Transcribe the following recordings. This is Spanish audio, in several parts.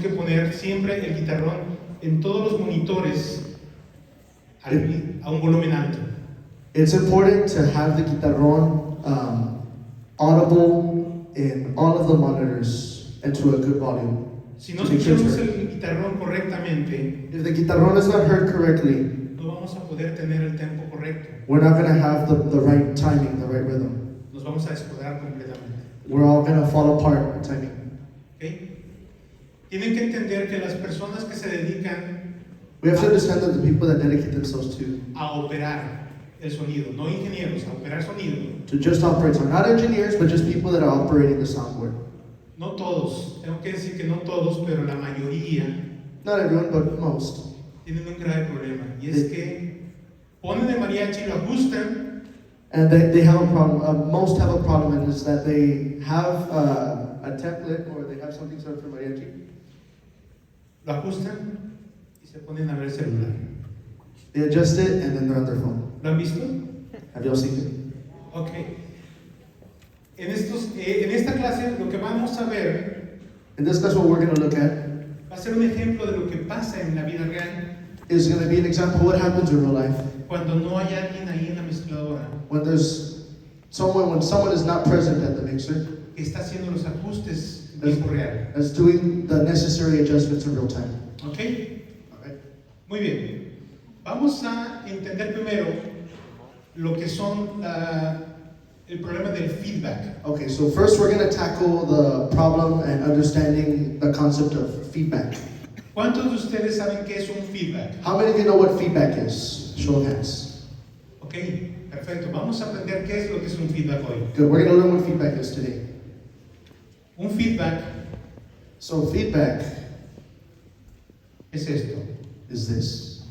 que poner siempre el guitarrón en todos los monitores a un volumen alto. It's important to have the guitarrón audible in all of the monitors and to a good volume. Si no escuchamos el guitarrón correctamente, if the guitarrón is not heard correctly, no vamos a poder tener el tempo correcto. we're not going to have the right timing, the right rhythm. Nos vamos a descuadrar completamente. We're all going to fall apart in timing. ¿Okay? Tienen que entender que las personas que se dedican We have to understand that the people that dedicate themselves a operar el sonido, no ingenieros, a operar sonido, to just operate are not engineers, but just people that are operating the soundboard. no todos, tengo que decir que no todos, pero la mayoría Not everyone, but most. tienen un grave problema, y es que ponen el mariachi, lo ajustan, And they have a problem. Most have a problem, and is that they have a template or they have something set up for mariachi. lo ajustan y se ponen a ver el celular. They adjust it and then they're on their phone. ¿Lo han visto? Have y'all seen it? Ok. En esta clase lo que vamos a ver In this class, what we're going to look at va a ser un ejemplo de lo que pasa en la vida real is going to be an example of what happens in real life cuando no hay alguien ahí en la mezcladora when someone is not present at the mixer, que está haciendo los ajustes en tiempo real. that's doing the necessary adjustments in real time. ¿Ok? Alright. Muy bien. Vamos a entender primero lo que son el problema del feedback. Okay, so first we're going to tackle the problem and understanding the concept of feedback. ¿Cuántos de ustedes saben qué es un feedback? How many of you know what feedback is? Show of hands. Ok, perfecto. Vamos a aprender qué es lo que es un feedback hoy. Good, we're going to learn what feedback is today. Un feedback So feedback es esto. is this.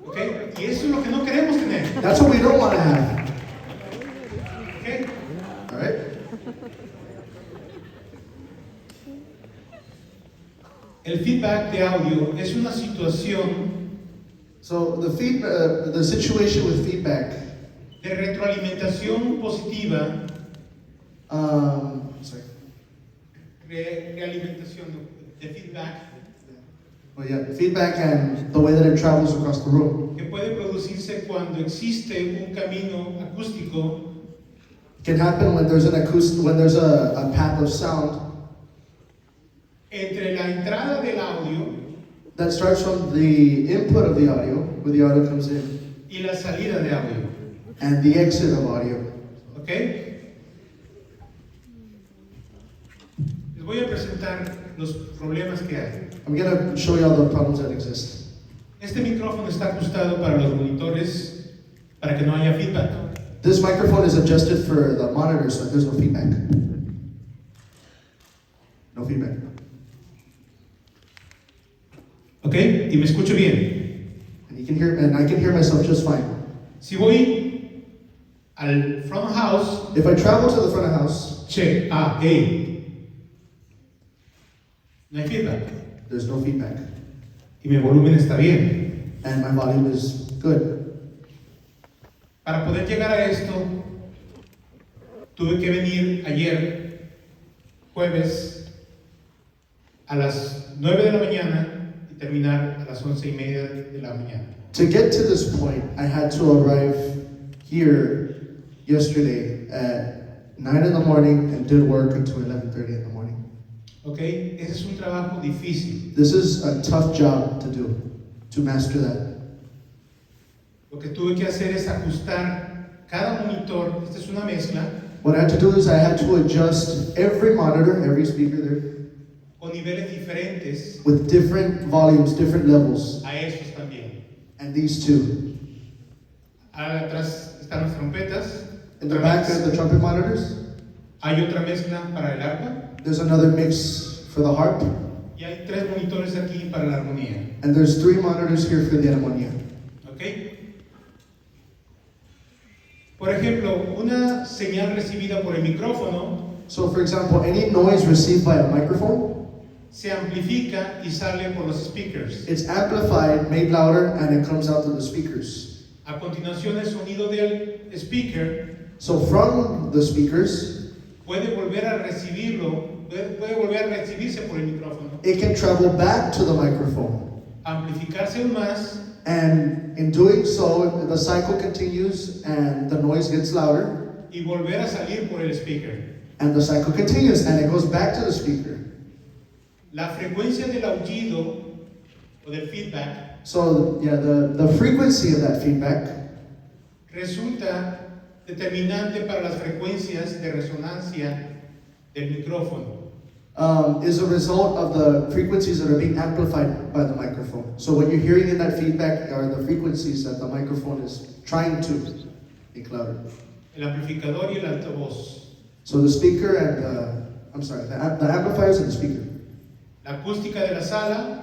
¿Ok? Y eso es lo que no queremos tener. That's what we don't want to have. ¿Ok? All right? El feedback de audio es una situación So the situation with feedback, de retroalimentación positiva, sorry. realimentación de feedback Well, yeah, feedback and the way that it travels across the room que puede producirse cuando existe un camino acústico can happen when there's a path of sound entre la entrada del audio that starts from the input of the audio, where the audio comes in, y la salida de audio. and the exit of audio. ¿Ok? Les voy a presentar los problemas que hay. I'm going to show you all the problems that exist. Este micrófono está ajustado para los monitores para que no haya feedback. This microphone is adjusted for the monitor so that there's no feedback. No feedback. ¿Ok? Y me escucho bien. And I can hear myself just fine. Si voy al front house, If I travel to the front of house, check, hey, no hay feedback. there's no feedback. Y mi volumen está bien. And my volume is good. Para poder llegar a esto, tuve que venir ayer, jueves, a las 9 de la mañana y terminar a las 11:30 de la mañana. To get to this point, I had to arrive here yesterday at 9 in the morning and did work until 11:30 in the morning. ¿Ok? Ese es un trabajo difícil. This is a tough job to do, to master that. Lo que tuve que hacer es ajustar cada monitor. Esta es una mezcla What I had to do is I had to adjust every monitor, every speaker there, con niveles diferentes with different volumes, different levels, a estos también. and these two. Atrás están las trompetas. In the back are the trumpet monitors. Hay otra mezcla para el arpa. There's another mix for the harp, Y hay 3 monitores aquí para la armonía. and there's 3 monitors here for the harmonia. ¿Ok? Por ejemplo, una señal recibida por el micrófono So, for example, any noise received by a microphone se amplifica y sale por los speakers. It's amplified, made louder, and it comes out to the speakers. A continuación, el sonido del speaker So from the speakers, puede volver a recibirse por el micrófono, it can travel back to the microphone. amplificarse aún más, And in doing so, the cycle continues and the noise gets louder. y volver a salir por el speaker. And the cycle continues and it goes back to the speaker. La frecuencia del aullido o del feedback So yeah, the frequency of that feedback resulta determinante para las frecuencias de resonancia del micrófono. is a result of the frequencies that are being amplified by the microphone. So what you're hearing in that feedback are the frequencies that the microphone is trying to make louder. El amplificador y el altavoz. So the speaker and the amplifiers and the speaker. La acústica de la sala,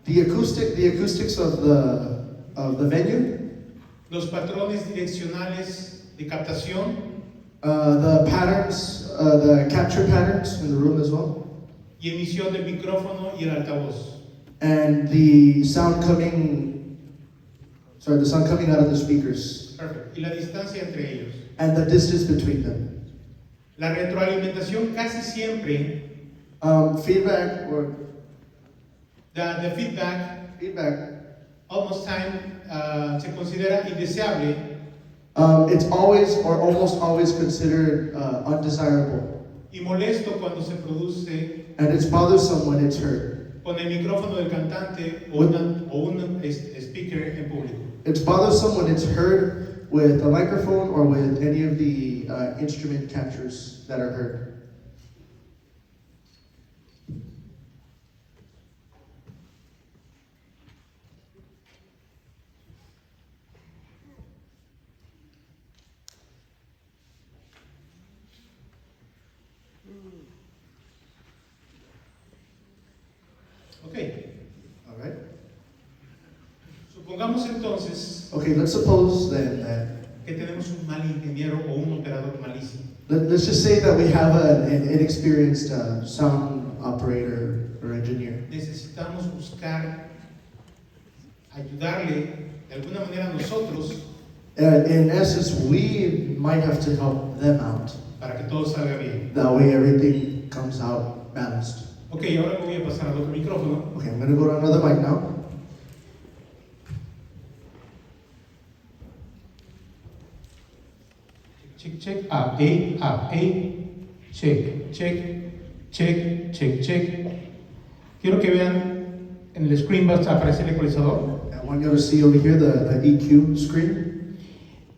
The acoustics of the venue, los patrones direccionales de captación, the patterns, the capture patterns in the room as well, y emisión del micrófono y el altavoz. and the sound coming out of the speakers, Perfecto. Y la distancia entre ellos. and the distance between them. La retroalimentación casi siempre, Feedback the feedback, almost time, se considera indeseable it's always or almost always considered undesirable, y molesto cuando se produce and it's bothersome when it's heard. con el micrófono del cantante o un speaker en público. It's bothersome when it's heard with a microphone or with any of the instrument captures that are heard. Ok, All right. supongamos entonces Okay, let's suppose then that que tenemos un mal ingeniero o un operador malísimo. let's just say that we have an inexperienced sound operator or engineer. Necesitamos buscar ayudarle de alguna manera a nosotros In essence, we might have to help them out. para que todo salga bien. That way, everything comes out balanced. Ok, ahora me voy a pasar al otro micrófono. Okay, I'm going to go to another mic now. Check, check, up, A, check, check, check, check, check. Quiero que vean en el screen va a aparecer el ecualizador. I want you to see over here the EQ screen.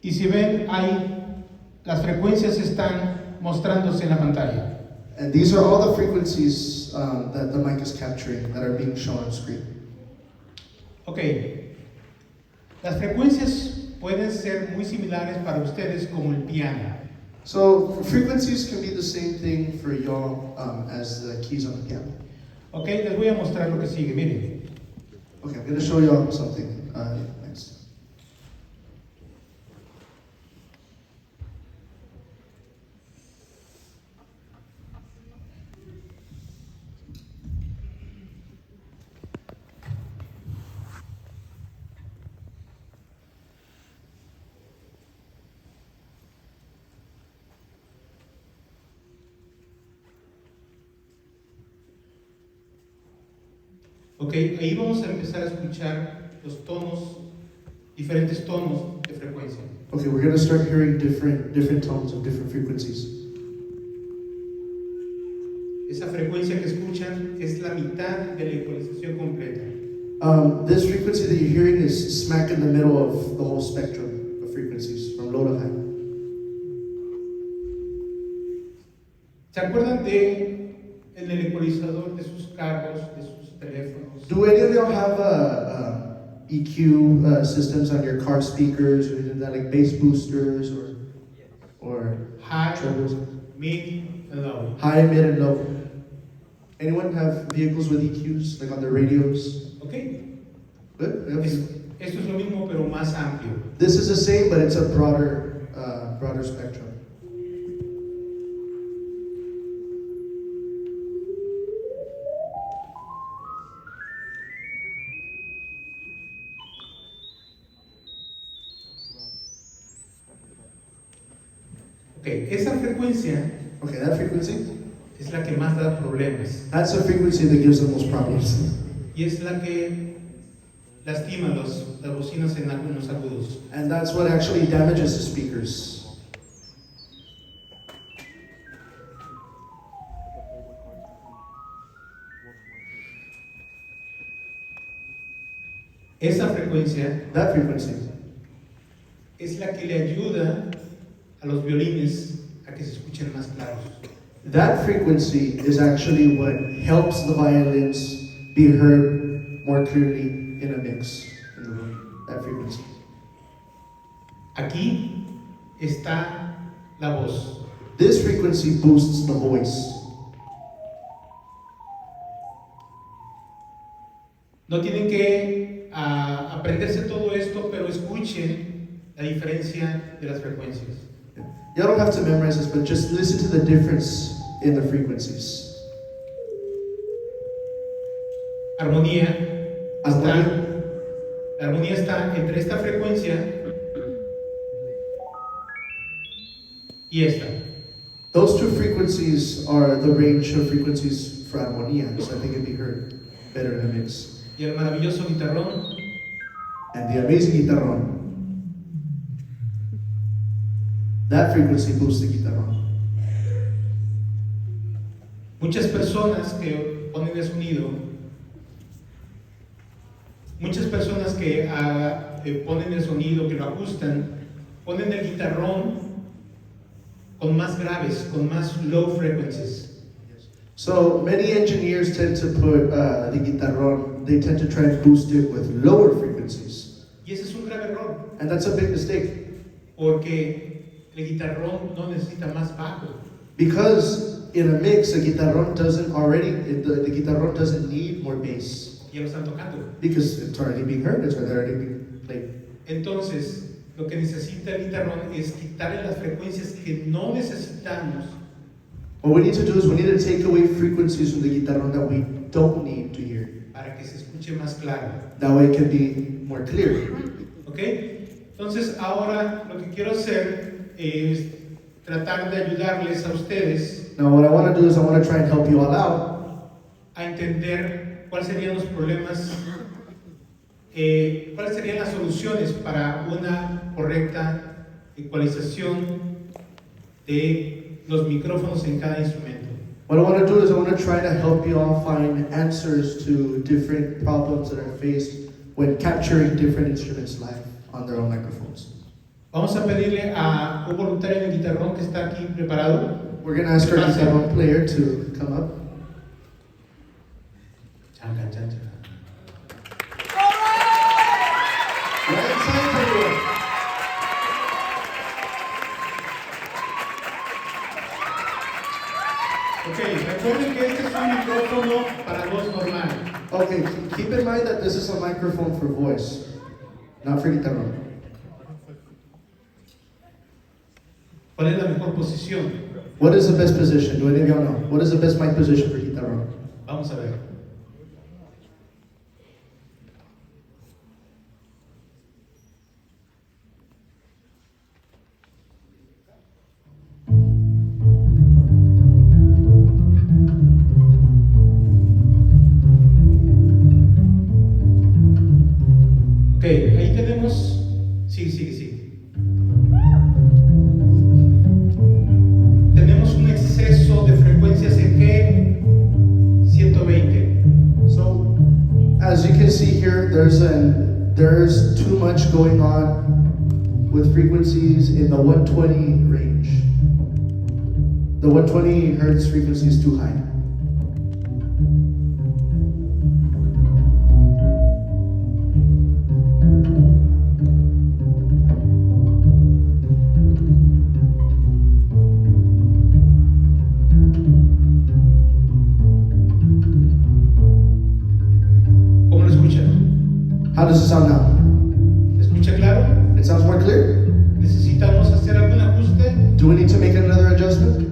Y si ven, ahí las frecuencias están mostrándose en la pantalla. And these are all the frequencies that the mic is capturing that are being shown on screen. Ok, las frecuencias pueden ser muy similares para ustedes como el piano. So frequencies can be the same thing for y'all as the keys on the piano. Ok, les voy a mostrar lo que sigue, miren. Okay, I'm going to show y'all something next. Ok, ahí vamos a empezar a escuchar los tonos, diferentes tonos de frecuencia. Okay, we're going to start hearing different tones of different frequencies. Esa frecuencia que escuchan es la mitad de la ecualización completa. This frequency that you're hearing is smack in the middle of the whole spectrum of frequencies, from low to high. ¿Se acuerdan de en el ecualizador de sus carros, de sus teléfonos? Do any of y'all have EQ systems on your car speakers, or anything like that, like bass boosters or High, trebles? mid, and low. High, mid, and low. Anyone have vehicles with EQs, like on their radios? Ok, Good. We have- esto es lo mismo pero más amplio. This is the same, but it's a broader spectrum. Ok, esa frecuencia Okay, that frequency, es la que más da problemas that's the frequency that gives the most problems. y es la que lastima las bocinas en algunos agudos. And that's what actually damages the speakers. Esa frecuencia That frequency, es la que le ayuda a los violines a que se escuchen más claros. that frequency is actually what helps the violins be heard more clearly in a mix in the room. That frequency. Aquí está la voz. This frequency boosts the voice. No tienen que aprenderse todo esto, pero escuchen la diferencia de las frecuencias. You don't have to memorize this, but just listen to the difference in the frequencies. Armonía está, Armonía. la armonía está entre esta frecuencia y esta. Those two frequencies are the range of frequencies for armonía, so I think it'd be heard better in a mix. Y el maravilloso guitarrón And the amazing guitarrón, that frequency boosts the guitarrón. muchas personas que ponen el sonido, muchas personas que ponen el sonido, que lo ajustan, ponen el guitarrón con más graves, con más low frequencies. So many engineers tend to put the guitarrón, they tend to try and boost it with lower frequencies. Y ese es un grave error, And that's a big mistake. porque el guitarrón no necesita más bajo. Because in a mix, the guitarrón doesn't already, the guitarrón doesn't need more bass. Ya lo están tocando. Because it's already being heard, it's already being played. Entonces, lo que necesita el guitarrón es quitarle las frecuencias que no necesitamos What we need to do is we need to take away frequencies from the guitarrón that we don't need to hear. para que se escuche más claro. That way it can be more clear. ¿Ok? Entonces, ahora lo que quiero hacer es tratar de ayudarles a ustedes Now what I want to do is I want to try and help you all out a entender cuáles serían los problemas, cuáles serían las soluciones para una correcta ecualización de los micrófonos en cada instrumento. What I want to do is I want to try to help you all find answers to different problems that are faced when capturing different instruments live on their own microphones. Vamos a pedirle a un voluntario en el guitarrón que está aquí preparado. We're going to ask our guitarón player to come up. Chan, chan, chan, chan. Right side, everyone. Ok, recuerden que este es un micrófono para voz normal. Okay, keep in mind that this is a microphone for voice, not for guitarón. ¿Cuál es la mejor posición? What is the best position? Do any of y'all know? What is the best mic position for guitarón? Vamos a ver. Ok, ahí tenemos. Sigue. Tenemos un exceso de frecuencias en que 120. So, as you can see here, there's too much going on with frequencies in the 120 range. The 120 hertz frequency is too high. ¿Cómo lo escuchan? How does it sound now? ¿Se escucha claro? It sounds more clear? ¿Necesitamos hacer algún ajuste? Do we need to make another adjustment?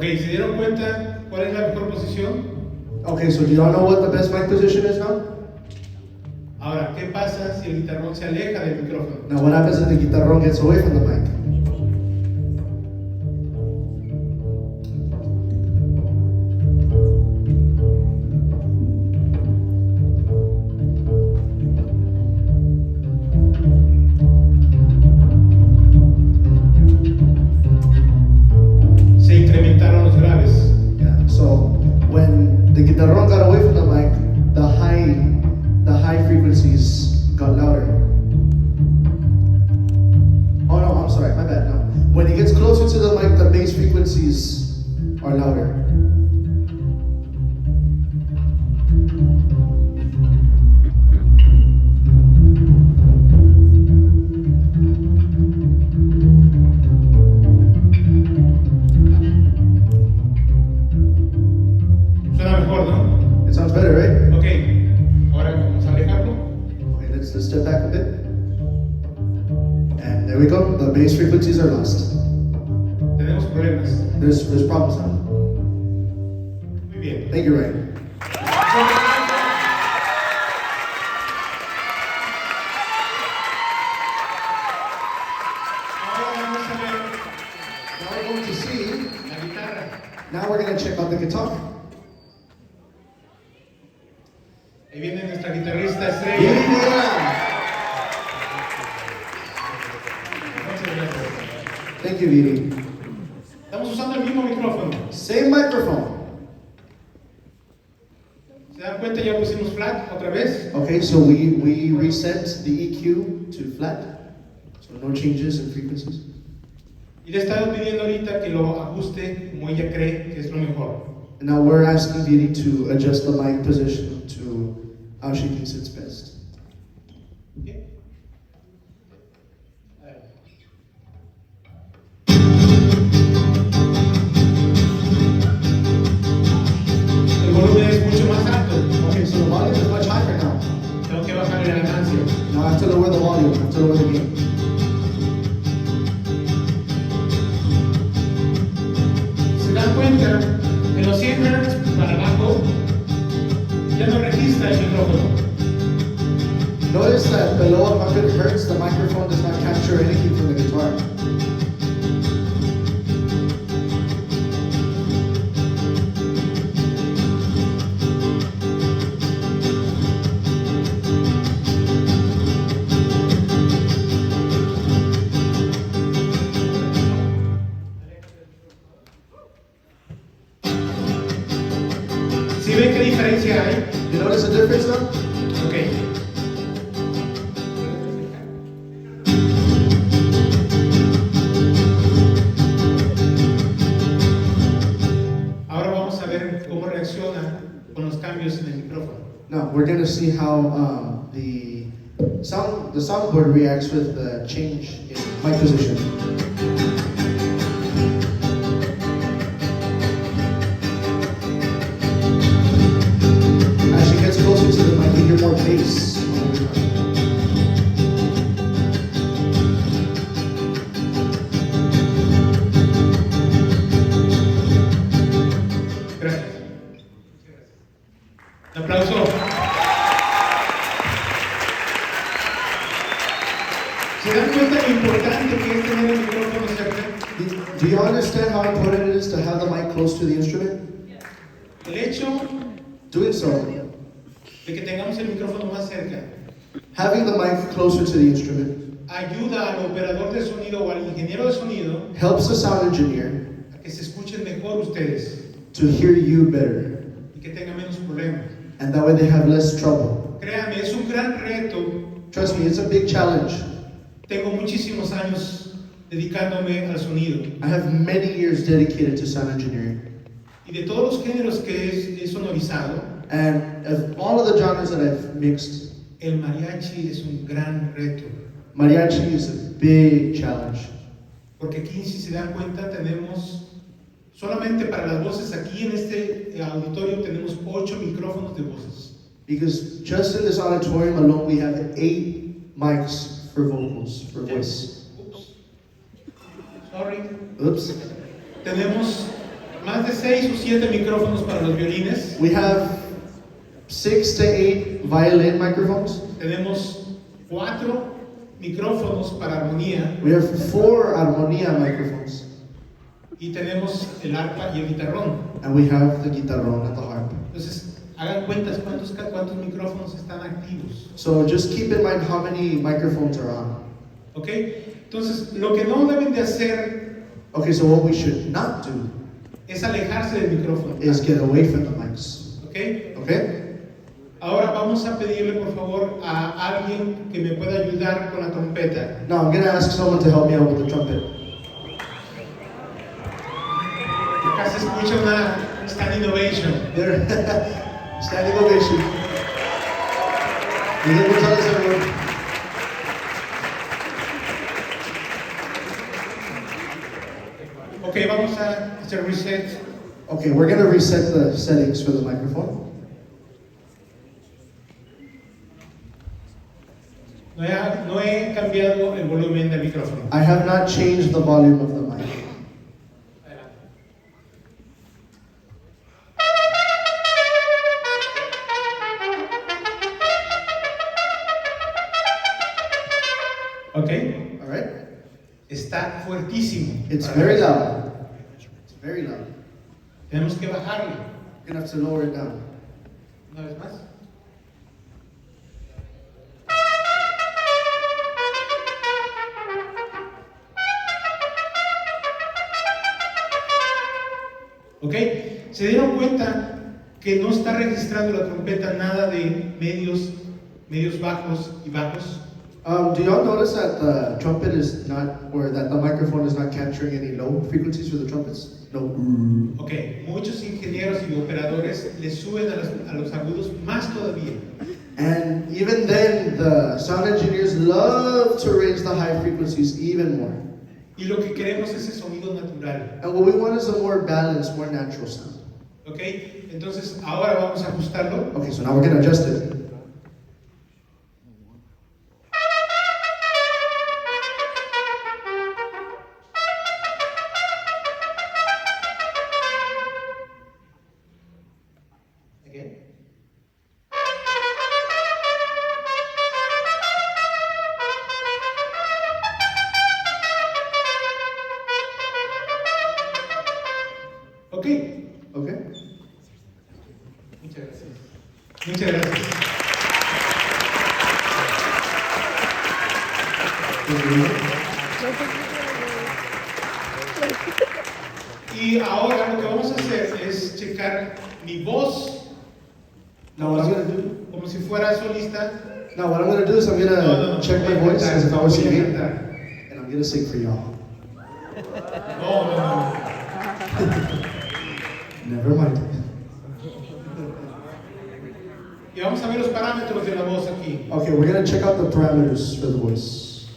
Ok, ¿se dieron cuenta cuál es la mejor posición? Okay, so do y'all know what the best mic position is now? Ahora, ¿qué pasa si el guitarrón se aleja del micrófono? Now, what happens if the guitarrón gets away from the mic? Se incrementaron los graves. Yeah. So when the guitarrón got away from the mic, the high frequencies got louder. Oh no, I'm sorry, my bad. No. When it gets closer to the mic, the bass frequencies are louder. Suena mejor, ¿no? It sounds better, right? Ok, ahora vamos a alejarlo. Okay, let's step back a bit. And there we go. The bass frequencies are lost. Tenemos problemas. There's problems now. Muy bien. Thank you, Ryan. Ahora vamos a ver Now we're going to see. la guitarra. Now we're going to check out the guitar. Ahí viene nuestra guitarrista estrella. Yeah. Muchas gracias. Thank you, Viri. Estamos usando el mismo micrófono. Same microphone. ¿Se dan cuenta? Ya pusimos flat otra vez. Okay, so we reset the EQ to flat. So no changes in frequencies. Y le he estado pidiendo ahorita que lo ajuste como ella cree que es lo mejor. And now we're asking Viri to adjust the mic position to how she thinks it's best. Bien. A ver. El volumen es mucho más alto. Okay, so the volume is much higher now. Tengo que bajarle la ganancia. Now I have to lower the volume, I have to lower the gain. ¿Se dan cuenta? En los 100 Hz para abajo ya no registra el micrófono. Notice that below 100 hertz, the microphone does not capture anything from the guitar. ¿Sí ven qué diferencia hay? You notice the difference now? Ok. Ahora vamos a ver cómo reacciona con los cambios en el micrófono. Now we're going to see how the soundboard reacts with the change in mic position. As she gets closer to the mic, you hear more bass. Gracias. Un aplauso. ¿Se dan cuenta lo importante que es tener el micrófono cerca? Do you understand how important it is to have the mic close to the instrument? El hecho Doing so, de que tengamos el micrófono más cerca having the mic closer to the instrument ayuda al operador de sonido o al ingeniero de sonido helps the sound engineer a que se escuchen mejor ustedes to hear you better, y que tengan menos problemas. and that way they have less trouble. Créanme, es un gran reto. Trust me, it's a big challenge. Tengo muchísimos años dedicándome al sonido I have many years dedicated to sound engineering, y de todos los géneros que he sonorizado, and of all of the genres that I've mixed, el mariachi es un gran reto. mariachi is a big challenge. Porque aquí, si se dan cuenta, tenemos solamente para las voces aquí en este auditorio tenemos 8 micrófonos de voces. Because just in this auditorium alone, we have 8 mics for vocals, for voice. Oops. Sorry. Oops. Tenemos más de 6 o 7 micrófonos para los violines. We have 6 to 8 violin microphones. Tenemos 4 micrófonos para armonía. We have 4 armonía microphones. Y tenemos el arpa y el guitarrón. And we have the guitarrón and the harp. Entonces, hagan cuentas cuántos micrófonos están activos. So just keep in mind how many microphones are on. ¿Ok? Entonces, lo que no deben de hacer Okay, so what we should not do es alejarse del micrófono. is get away from the mics. ¿Ok? Okay? Ahora vamos a pedirle por favor a alguien que me pueda ayudar con la trompeta. Now I'm going to ask someone to help me out with the trumpet. Acá se escucha una standing ovation. There, standing ovation. Miguel González, everyone. Ok, vamos a hacer reset. Okay, we're going to reset the settings for the microphone. No he cambiado el volumen del micrófono. I have not changed the volume of the mic. Ok, All right? está fuertísimo. It's very loud. It's very loud. Tenemos que bajarle. You're going to have to lower it down. Una vez más. Ok, se dieron cuenta que no está registrando la trompeta nada de medios bajos y bajos. Do y'all notice that the trumpet is not, or that the microphone is not capturing any low frequencies for the trumpets? No. Ok, muchos ingenieros y operadores le suben a los agudos más todavía. And even then, the sound engineers love to raise the high frequencies even more. Y lo que queremos es ese sonido natural. And what we want is a more balanced, more natural sound. Ok, entonces ahora vamos a ajustarlo. Okay, so now we're going to adjust it. Ok. Okay? Muchas gracias. Muchas gracias. Y ahora lo que vamos a hacer es checar mi voz. Now what I'm going to do? Como si fuera solista. Now what I'm going to do is I'm going to check my voice as if I was singing, and I'm going to sing for y'all. No. Never mind. Y vamos a ver los parámetros de la voz aquí. Okay, we're going to check out the parameters for the voice.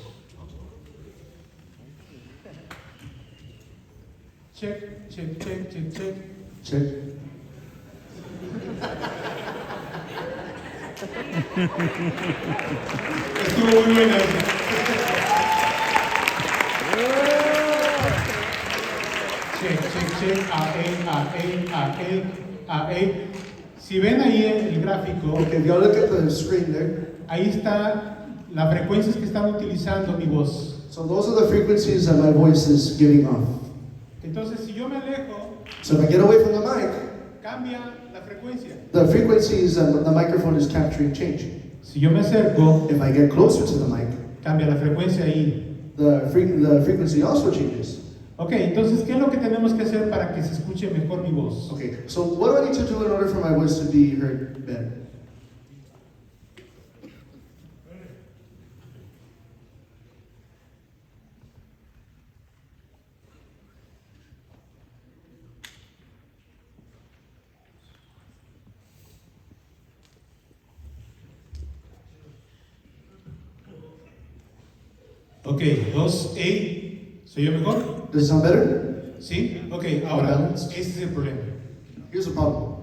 Check. Check. Estuvo muy buena. Check. A. Si ven ahí el gráfico, Okay, if y'all look at the screen there, ahí está las frecuencias que están utilizando mi voz. so those are the frequencies that my voice is giving off. Entonces, si yo me alejo, So if I get away from the mic, cambia la frecuencia. the frequencies that the microphone is capturing change. Si yo me acerco, If I get closer to the mic, cambia la frecuencia ahí. the frequency also changes. Ok, entonces, ¿qué es lo que tenemos que hacer para que se escuche mejor mi voz? Okay, so what do I need to do in order for my voice to be heard better? Ok, 2A. ¿Soy yo mejor? Does it sound better? ¿Sí? Ok, ahora, este es el problema. Here's the problem.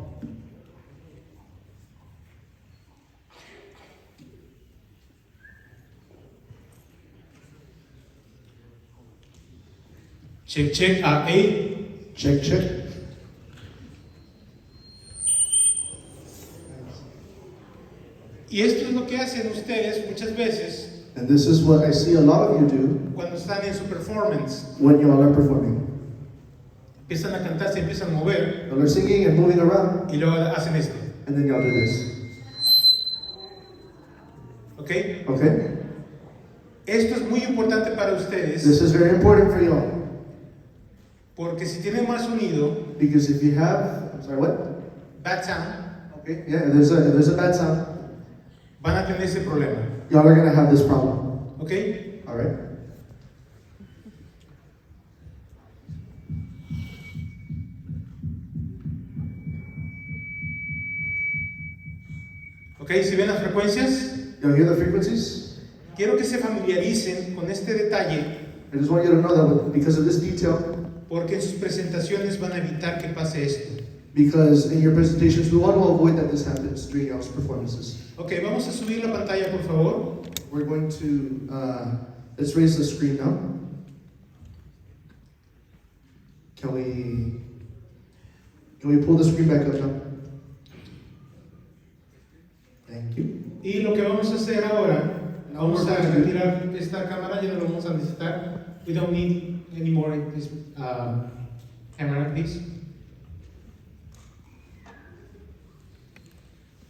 Check, A. Check. Y esto es lo que hacen ustedes muchas veces And this is what I see a lot of you do cuando están en su performance. when you all are performing. Empiezan a cantar, se empiezan a mover Y'all are singing and moving around, y luego hacen esto. and then y'all do this. ¿Ok? Okay? Esto es muy importante para ustedes This is very important for y'all. porque si tienen más sonido, Because if you have, I'm sorry, what? bad sound, Okay, yeah, if there's a bad sound, van a tener ese problema. y'all are gonna have this problem. ¿Ok? Alright? ¿Ok? Si ven las frecuencias, Y'all hear the frequencies? quiero que se familiaricen con este detalle I just want you to know that because of this detail, porque en sus presentaciones van a evitar que pase esto. because in your presentations, we want to avoid that this happens during y'all's performances. Ok, vamos a subir la pantalla, por favor. We're going to, let's raise the screen now. Can we pull the screen back up now? Thank you. Y lo que vamos a hacer ahora, vamos a retirar esta cámara, ya no lo vamos a necesitar. We don't need any more this camera, please.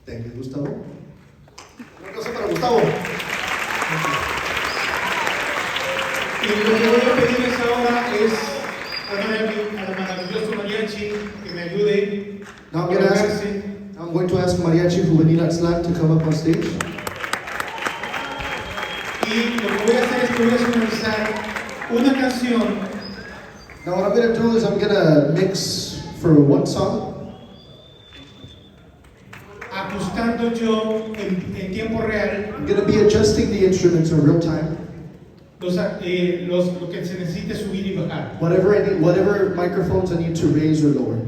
Thank you, Gustavo. Un aplauso para Gustavo. Y lo que voy a pedirles ahora es a la maravilloso mariachi que me ayude Now a I'm going to ask, colocarse. I'm going to ask Mariachi Juvenil Atzlan to come up on stage. Y lo que voy a hacer es que voy a sonorizar una canción Now what I'm going to do is I'm going to mix for one song, ajustando yo en tiempo real I'm going to be adjusting the instruments in real time. lo que se necesite subir y bajar. Whatever microphones I need to raise or lower.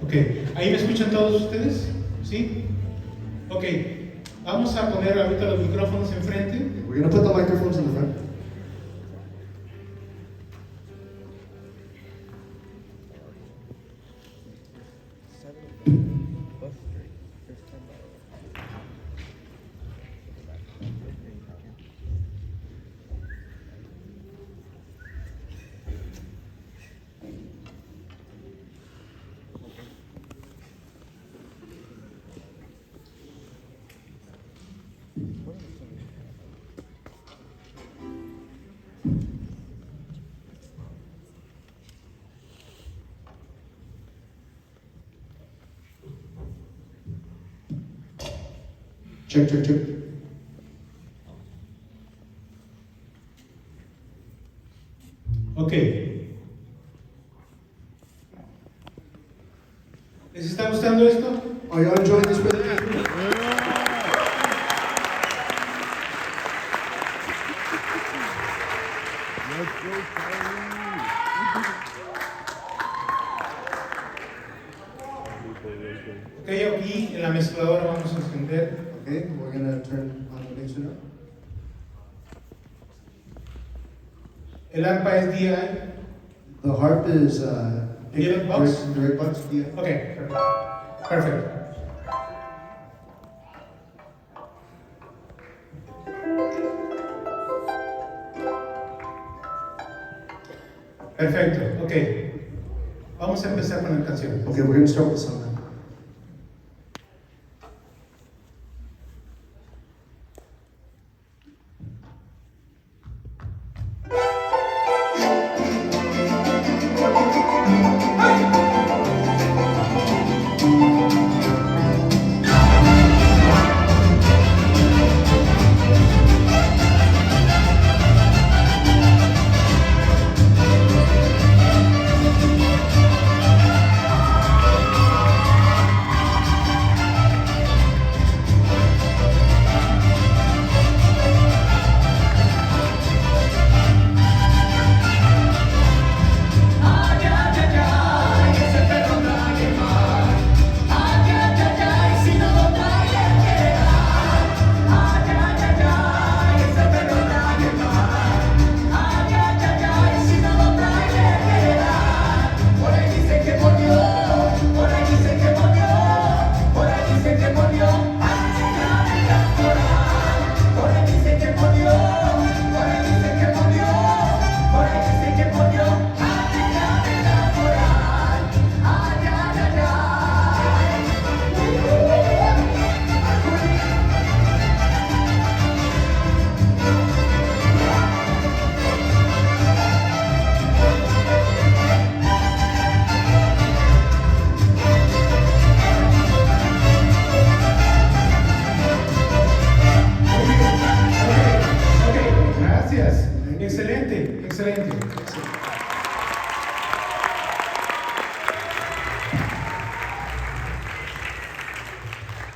Ok, ¿ahí me escuchan todos ustedes? ¿Sí? Ok, vamos a poner ahorita los micrófonos enfrente. We're going to put the microphones in the front. Check, check, check. Ok. ¿Les está gustando esto? Are y'all enjoying this presentation? Ok, aquí en la mezcladora vamos a encender. Okay, we're going to turn on the mixer now. El arpa es DI. The harp is Direct box? direct box. Yeah. Ok, perfect. Perfecto, ok. Vamos a empezar con la canción. Okay, we're going to start with the song now.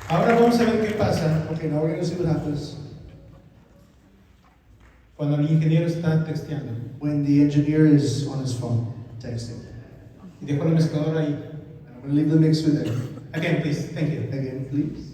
Ahora vamos a ver qué pasa Okay, now we're going to see what happens cuando el ingeniero está texteando when the engineer is on his phone texting. y dejo la mezcladora ahí. And I'm going to leave the mixer there. Again, please. Thank you. Again, please.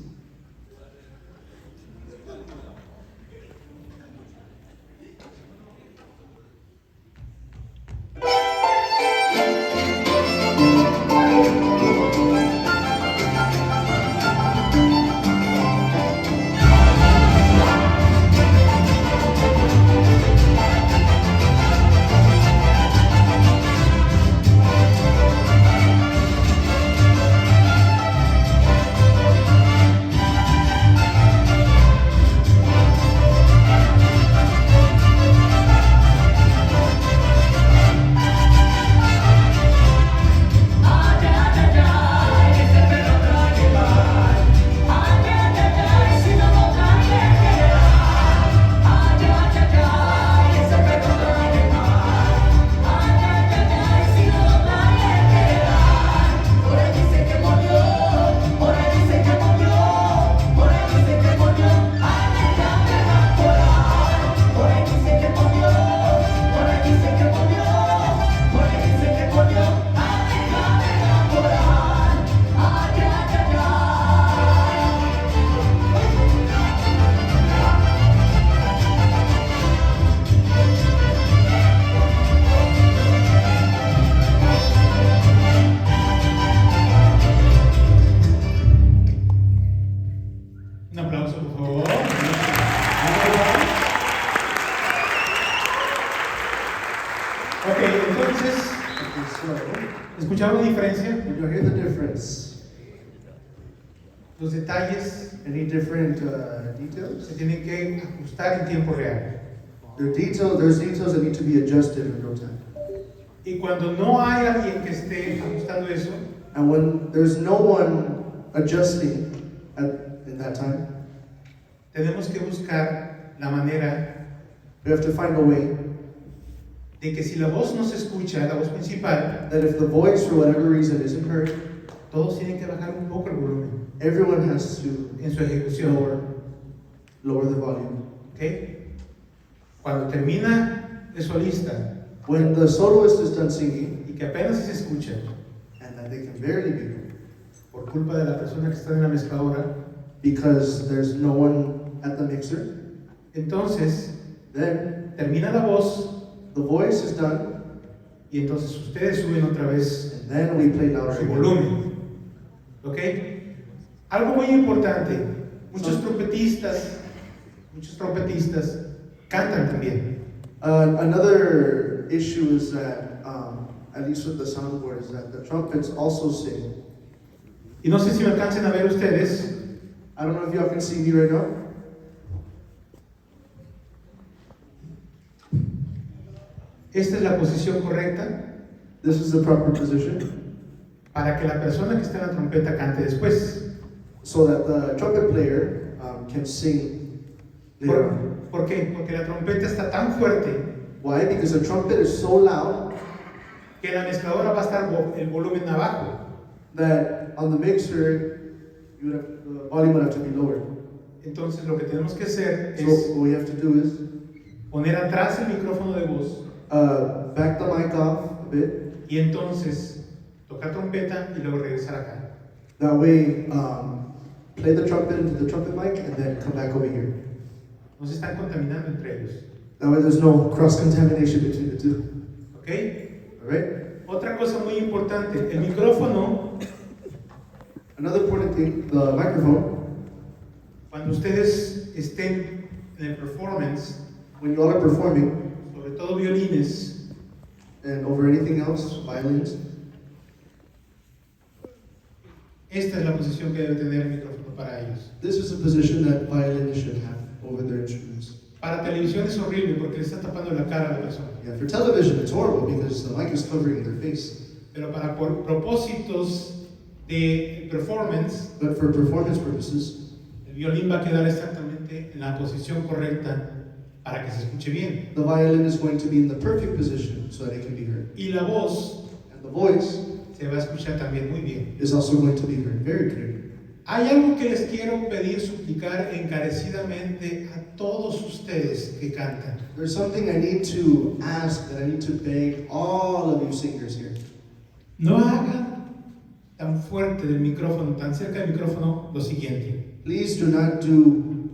Un aplauso, por favor. Ok, entonces, Okay, so, ¿escucharon la diferencia? did you hear the difference? Los detalles Any different details? se tienen que ajustar en tiempo real. There's details that need to be adjusted in real time. Y cuando no hay alguien que esté ajustando eso, And when there's no one adjusting in that time, tenemos que buscar la manera we have to find a way de que si la voz no se escucha, la voz principal, that if the voice, for whatever reason, isn't heard, todos tienen que bajar un poco el volumen everyone has to en su ejecución. lower the volume. ¿Ok? Cuando termina el solista When the soloist is done singing, y que apenas se escucha and that they can barely be heard, por culpa de la persona que está en la mezcladora, because there's no one at the mixer, entonces then termina la voz the voice is done, y entonces ustedes suben otra vez and then we play louder su again. volumen. ¿Ok? Algo muy importante, muchos trompetistas cantan también. Another issue is that, at least with the soundboard, is that the trumpets also sing. Y no sé si me alcancen a ver ustedes, I don't know if y'all can see me right now. esta es la posición correcta This is the proper position, para que la persona que está en la trompeta cante después. so that the trumpet player can sing later on. ¿Por qué? Porque la trompeta está tan fuerte Why? Because the trumpet is so loud que la mezcladora va a estar el volumen abajo. that on the mixer, the volume would have to be lowered. Entonces lo que tenemos que hacer So es what we have to do is poner atrás el micrófono de voz back the mic off a bit. y entonces tocar trompeta y luego regresar acá. That way, play the trumpet into the trumpet mic and then come back over here. No se están contaminando entre ellos. That way there's no cross-contamination between the two. ¿Ok? Alright? Otra cosa muy importante, el micrófono, Another important thing, the microphone, cuando ustedes estén en el performance, when you all are performing, sobre todo violines, and over anything else, violins, esta es la posición que debe tener el micrófono para ellos. this is a position that violinists should have over their instruments. Para televisión es horrible porque le está tapando la cara a la persona. Yeah, for television it's horrible because the mic is covering their face. Pero para propósitos de performance, But for performance purposes, el violín va a quedar exactamente en la posición correcta para que se escuche bien. the violin is going to be in the perfect position so that it can be heard. Y la voz And the voice se va a escuchar también muy bien. is also going to be heard very clearly. Hay algo que les quiero pedir, suplicar encarecidamente a todos ustedes que cantan. There's something I need to ask, that I need to beg all of you singers here. No hagan tan fuerte del micrófono, tan cerca del micrófono, lo siguiente. Please do not do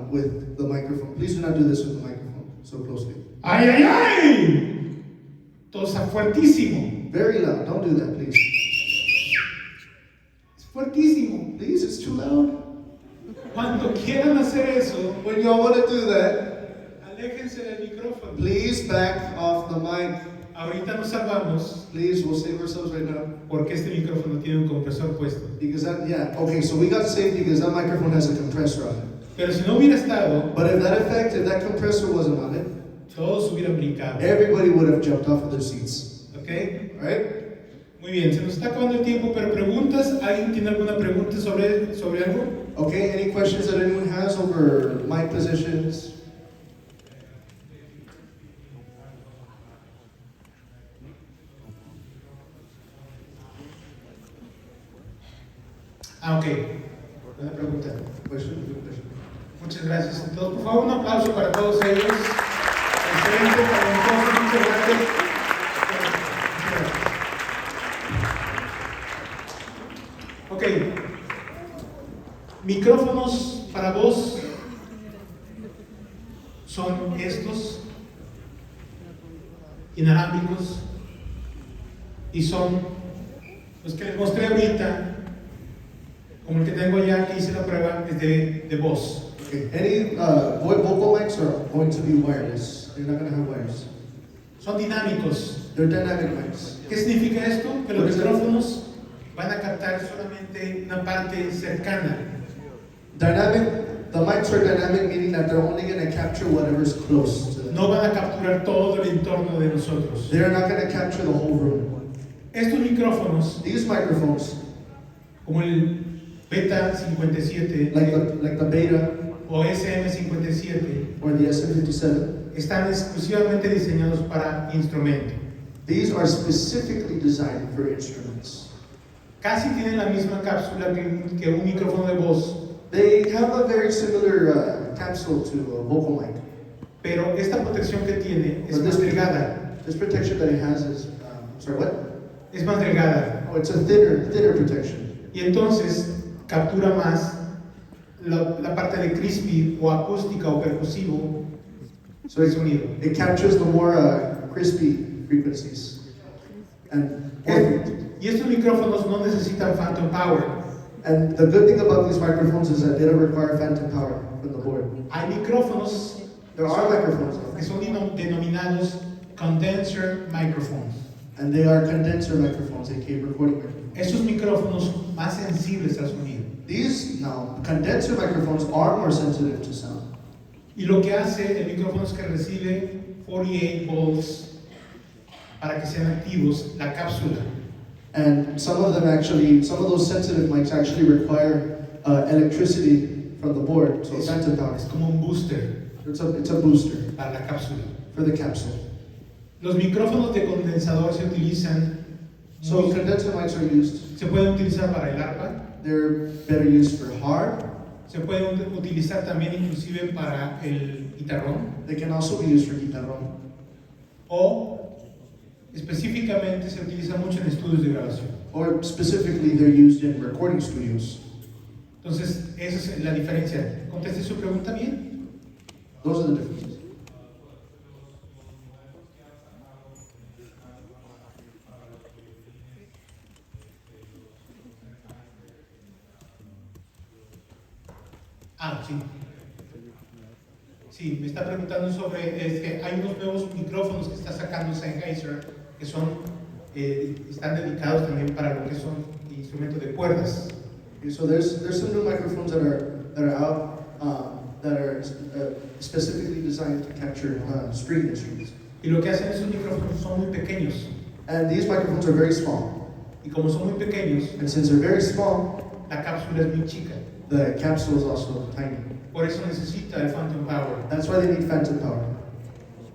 with the microphone. Please do not do this with the microphone so closely. ¡Ay, ay, ay! Tosa fuertísimo. Very loud. Don't do that, please. Es fuertísimo. Please, it's too loud. Cuando quieran hacer eso, When y'all want to do that, aléjense del micrófono. please back off the mic. Ahorita nos salvamos Please, we'll save ourselves right now. porque este micrófono tiene un compresor puesto. Because that, yeah, okay, so we got saved because that microphone has a compressor on it. Pero si no hubiera estado, But if that compressor wasn't on it, todos hubieran brincado. everybody would have jumped off of their seats. ¿Ok? Alright? Muy bien, se nos está acabando el tiempo, pero preguntas. ¿Alguien tiene alguna pregunta sobre algo? Okay, any questions that anyone has over mic positions? Ok. Buena pregunta. Question? Muchas gracias a todos. Por favor, un aplauso para todos ellos. Excelente, talentoso, muchas gracias. Ok. Micrófonos para voz son estos, inalámbricos, y son los que les mostré ahorita, como el que tengo allá, que hice la prueba, es de voz. Okay. Any vocal mics are going to be wireless. They're not going to have wires. Son dinámicos. They're dynamic mics. ¿Qué significa esto? Que los micrófonos van a captar solamente una parte cercana. The mics are dynamic, meaning that they're only going to capture whatever's close to them. No van a capturar todo el entorno de nosotros. They're not going to capture the whole room. Estos micrófonos, These microphones, como el Beta 57 like the Beta o SM57, or the SM57, están exclusivamente diseñados para instrumento. these are specifically designed for instruments. Casi tienen la misma cápsula que un micrófono de voz, They have a very similar capsule to a vocal mic. pero esta protección que tiene es But más delgada. This protection that it has is, sorry, what? Es más delgada. Oh, it's a thinner protection. Y entonces captura más la parte de crispy o acústica o percusivo So del sonido. it captures the more crispy frequencies. Y estos micrófonos no necesitan phantom power. And the good thing about these microphones is that they don't require phantom power from the board. Hay micrófonos There are microphones, que son denominados condenser microphones. and they are condenser microphones, aka recording microphones. Estos micrófonos más sensibles al sonido. These now condenser microphones are more sensitive to sound. Y lo que hace el micrófono es que recibe 48 volts para que sean activos la cápsula. And some of those sensitive mics actually require electricity from the board, so phantom power. Es como un booster It's a booster para la cápsula. for the capsule. Los micrófonos de condensador se utilizan, So condenser mics are used. se pueden utilizar para el arpa, They're better used for harp. se pueden utilizar también inclusive para el guitarrón, They can also be used for guitarrón. o específicamente se utiliza mucho en estudios de grabación. Or specifically, they're used in recording studios. Entonces, esa es la diferencia. ¿Contesté su pregunta bien? Those are the differences. Sí. Sí, me está preguntando sobre, hay unos nuevos micrófonos que está sacando Sennheiser que están dedicados también para lo que son instrumentos de cuerdas. Okay, so there's some new microphones that are out that are specifically designed to capture string instruments. Y lo que hacen esos micrófonos son muy pequeños. And these microphones are very small. Y como son muy pequeños, And since they're very small, la cápsula es muy chica. the capsule is also tiny. Por eso necesita el phantom power. That's why they need phantom power.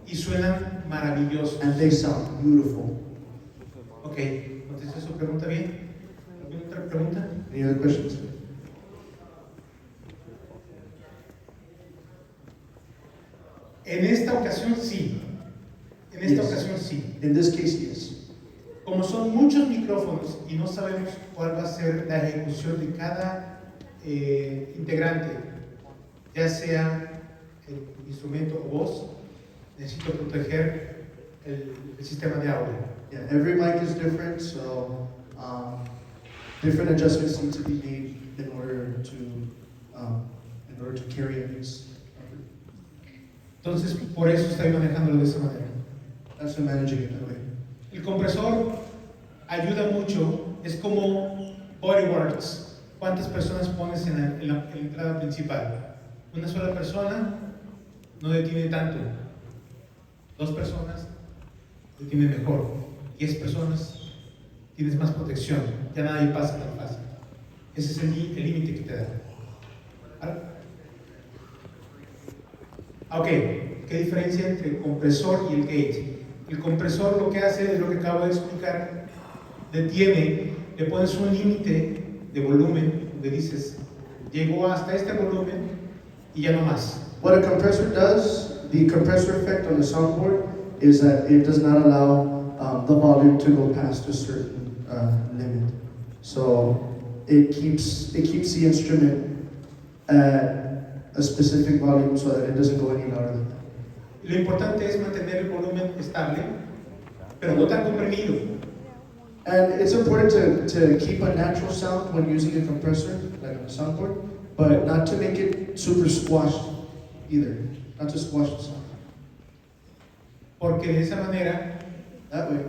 Y suenan maravillosos. And they sound beautiful. Ok, ¿contesté su pregunta bien? ¿Alguna otra pregunta? Any other questions? En esta ocasión sí. En esta ocasión sí. In this case, yes. Como son muchos micrófonos y no sabemos cuál va a ser la ejecución de cada integrante, ya sea el instrumento o voz, necesito proteger el sistema de audio. Yeah, every mic is different, so different adjustments need to be made in order to carry a mix. Entonces, por eso estoy manejándolo de esa manera. That's why managing it that way. El compresor ayuda mucho, es como bodyworks. ¿Cuántas personas pones en la entrada principal? Una sola persona no detiene tanto. 2 personas detiene mejor. 10 personas tienes más protección. Ya nadie pasa tan fácil. Ese es el límite que te da. Ok, ¿qué diferencia entre el compresor y el gate? El compresor lo que hace es lo que acabo de explicar. Detiene, le pones un límite de volumen, donde dices, llegó hasta este volumen y ya no más. What a compressor does, the compressor effect on the soundboard, is that it does not allow the volume to go past a certain limit. So it keeps the instrument at a specific volume so that it doesn't go any louder than that. Lo importante es mantener el volumen estable, pero no tan comprimido. And it's important to keep a natural sound when using a compressor, like on a soundboard, but not to make it super squashed either. Not to squash the sound. Porque de esa manera, That way.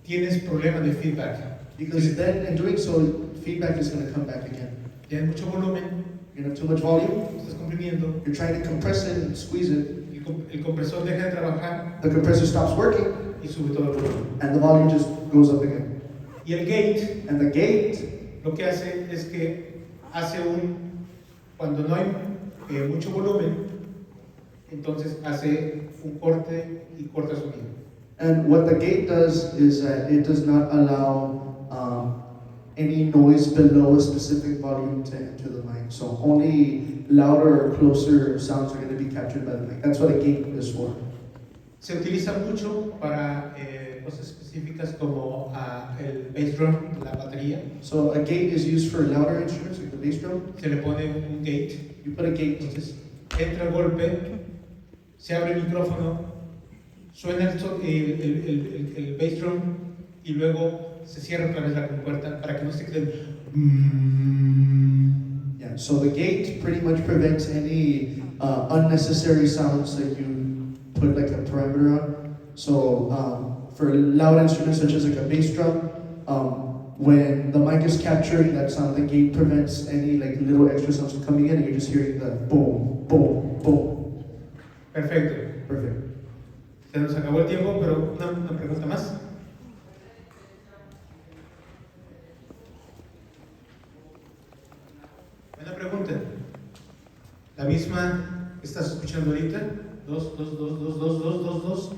tienes problemas de feedback. Because then in doing so, feedback is going to come back again. Tienes mucho volumen, You have too much volume, estás comprimiendo, you're trying to compress it and squeeze it, el compresor deja de trabajar the compressor stops working, y sube todo el volumen. and the volume just goes up again. Y el gate And the gate, lo que hace es que cuando no hay mucho volumen, entonces hace un corte y corta el sonido. and what the gate does is that it does not allow any noise below a specific volume to enter the mic. So only louder or closer sounds are going to be captured by the mic. That's what a gate is for. Se utiliza mucho para cosas específicas como el bass drum, la batería. So a gate is used for louder instruments like the bass drum. Se le pone un gate, You put a gate, entonces entra el golpe, se abre el micrófono, suena el bass drum y luego se cierra otra vez la compuerta para que no se quede. yeah. So the gate pretty much prevents any unnecessary sounds that you put like a parameter on. So for loud instruments such as like a bass drum, when the mic is capturing that sound, the gate prevents any like little extra sounds from coming in, and you're just hearing the boom, boom, boom. Perfecto. Perfect. Se nos acabó el tiempo, pero una pregunta más. Buena pregunta. La misma que estás escuchando ahorita. 2, 2, 2, 2, 2, 2, 2, 2.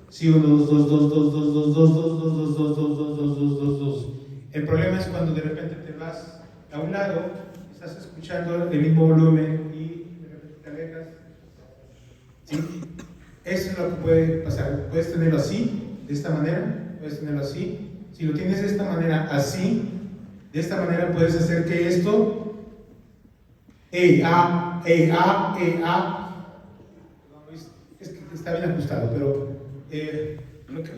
Sí, 1, 2, 2, 2, 2, 2, 2, 2, 2, 2, 2, 2, 2, 2, 2, 2, 2. El problema es cuando de repente te vas a un lado, estás escuchando el mismo volumen y de repente te alejas. ¿Sí? Eso es lo que puede pasar. Puedes tenerlo así, de esta manera, puedes tenerlo así. Si lo tienes de esta manera, así, de esta manera puedes hacer que esto, es que está bien ajustado, pero lo que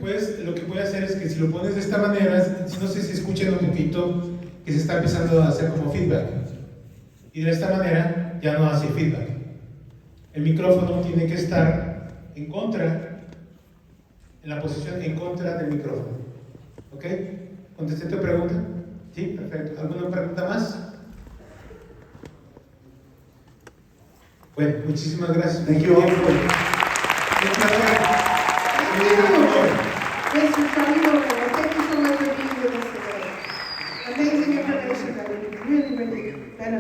puede hacer es que si lo pones de esta manera, si no sé si escuchan un poquito, que se está empezando a hacer como feedback. Y de esta manera ya no hace feedback. El micrófono tiene que estar en la posición en contra del micrófono. ¿Ok? ¿Contesté tu pregunta? Sí, perfecto. ¿Alguna pregunta más? Bueno, muchísimas gracias. Thank you all for Nuestro sonido